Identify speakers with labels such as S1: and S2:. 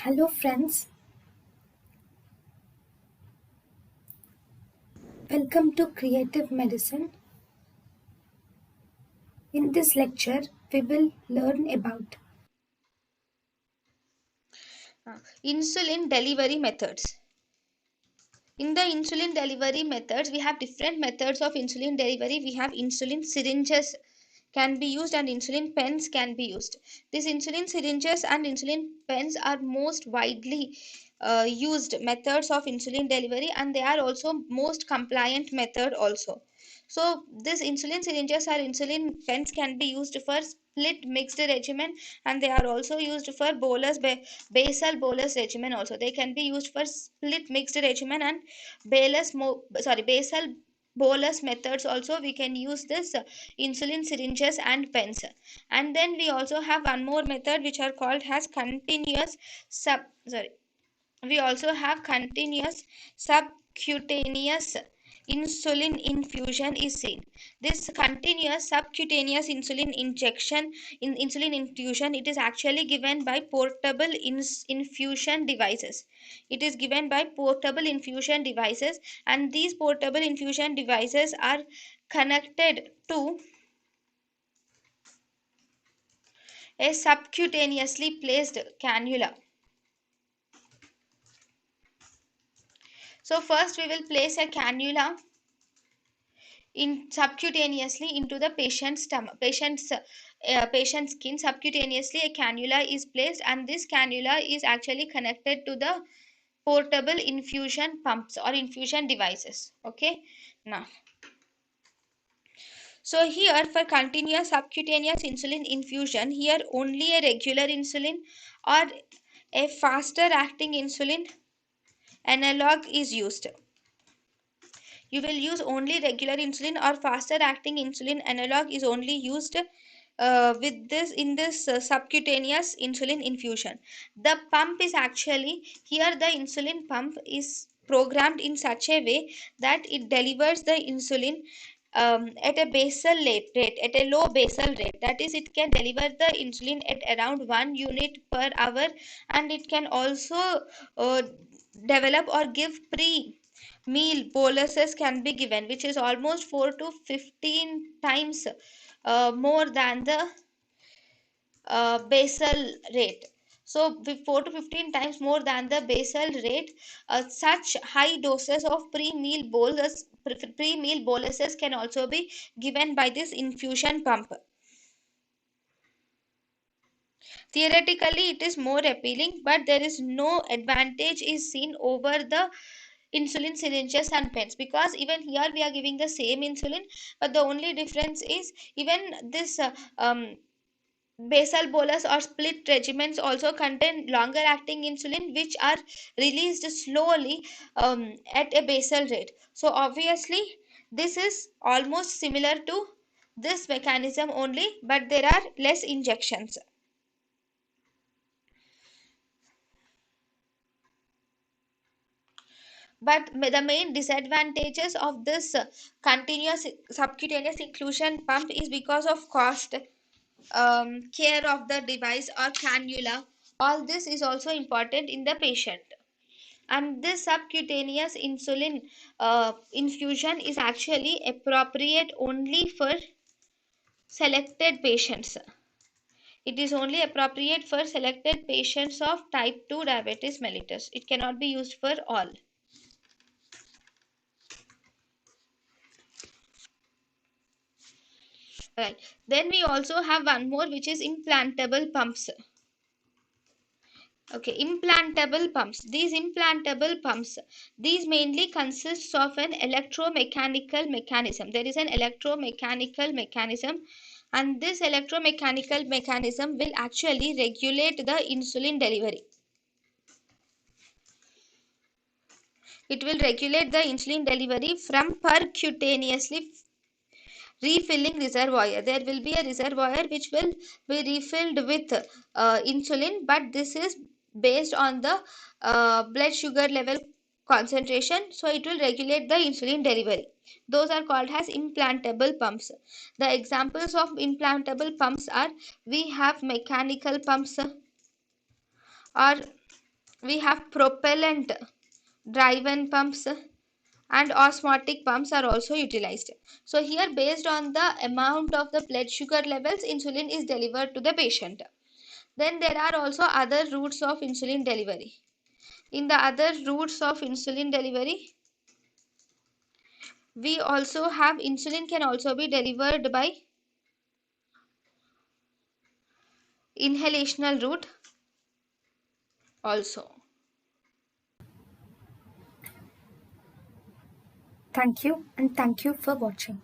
S1: Hello, friends. Welcome to Creative Medicine. In this lecture, we will learn about
S2: Insulin delivery methods. In the insulin delivery methods, we have different methods of insulin delivery. We have insulin syringes can be used and insulin pens can be used. These insulin syringes and insulin pens are most widely used methods of insulin delivery, and they are also most compliant method also. So these insulin syringes or insulin pens can be used for split mixed regimen, and they are also used for basal bolus regimen also. They can be used for split mixed regimen and basal bolus methods also. We can use this insulin syringes and pens. And then we also have one more method which are called as continuous sub sorry we also have continuous subcutaneous insulin infusion is seen. This continuous subcutaneous insulin infusion, it is actually given by portable infusion devices. It is given by portable infusion devices, and these portable infusion devices are connected to a subcutaneously placed cannula. So first we will place a cannula in subcutaneously into the patient's stomach, patient's skin. Subcutaneously a cannula is placed, and this cannula is actually connected to the portable infusion pumps or infusion devices. Okay, now, so here for continuous subcutaneous insulin infusion, here only a regular insulin or a faster acting insulin analog is used. You will use only regular insulin, or faster acting insulin analog is only used with this in this subcutaneous insulin infusion. The pump is actually, here the insulin pump is programmed in such a way that it delivers the insulin at a basal rate, at a low basal rate. That is, it can deliver the insulin at around 1 unit per hour, and it can also uh, develop or give meal boluses can be given, which is almost 4 to 15 times more than the basal rate. So 4 to 15 times more than the basal rate, such high doses of pre-meal boluses can also be given by this infusion pump. Theoretically, it is more appealing, but there is no advantage is seen over the insulin syringes and pens, because even here we are giving the same insulin, but the only difference is even this basal bolus or split regimens also contain longer acting insulin, which are released slowly at a basal rate. So obviously this is almost similar to this mechanism only, but there are less injections. But the main disadvantages of this continuous subcutaneous inclusion pump is because of cost, care of the device or cannula. All this is also important in the patient. And this subcutaneous insulin infusion is actually appropriate only for selected patients. It is only appropriate for selected patients of type 2 diabetes mellitus. It cannot be used for all. Right. Then we also have one more, which is implantable pumps. Okay, implantable pumps. These implantable pumps, these mainly consists of an electromechanical mechanism. There is an electromechanical mechanism, and this electromechanical mechanism will actually regulate the insulin delivery. It will regulate the insulin delivery from percutaneously refilling reservoir. There will be a reservoir which will be refilled with insulin, but this is based on the blood sugar level concentration, so it will regulate the insulin delivery. Those are called as implantable pumps. The examples of implantable pumps are, we have mechanical pumps, or We have propellant driven pumps and osmotic pumps are also utilized. So here, based on the amount of the blood sugar levels, insulin is delivered to the patient. Then there are also other routes of insulin delivery. In the other routes of insulin delivery, we also have insulin can also be delivered by inhalational route also.
S1: Thank you and thank you for watching.